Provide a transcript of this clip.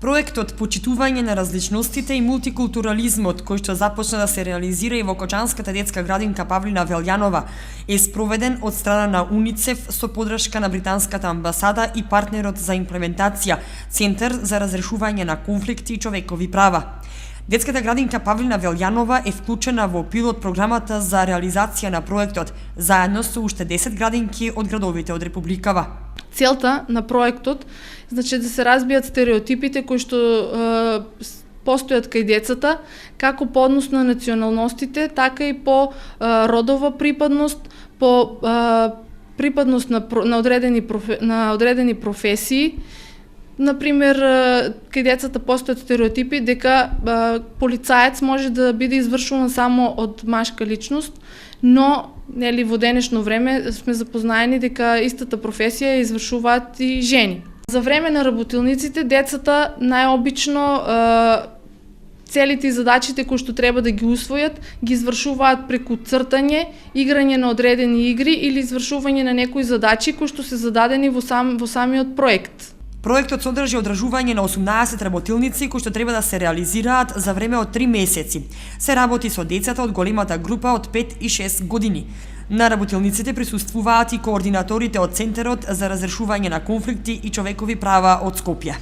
Проектот Почитување на различностите и мултикултурализмот, кој што започна да се реализира и во Кочанската детска градинка Павлина Велјанова, е спроведен од страна на УНИЦЕФ со подршка на Британската амбасада и партнерот за имплементација Центар за разрешување на конфликти и човекови права. Детската градинка Павлина Велјанова е вклучена во пилот програмата за реализација на проектот, заедно со уште 10 градинки од градовите од Републикава. Целта на проектот значи да се разбијат стереотипите кои што постојат кај децата, како по однос на националностите, така и по родова припадност, по припадност на одредени професии. Например, кај децата постојат стереотипи дека полицаец може да биде извршуван само од машка личност, но нели во денешно време сме запознаени дека истата професија ја извршуваат и жени. За време на работилниците децата најобично целите и задачите кои што треба да ги усвојат ги извршуваат преку цртање, играње на одредени игри или извршување на некои задачи кои што се зададени во самиот проект. Проектот содржи одржување на 18 работилници кои што треба да се реализираат за време од 3 месеци. Се работи со децата од големата група од 5 и 6 години. На работилниците присуствуваат и координаторите од Центарот за разрешување на конфликти и човекови права од Скопје.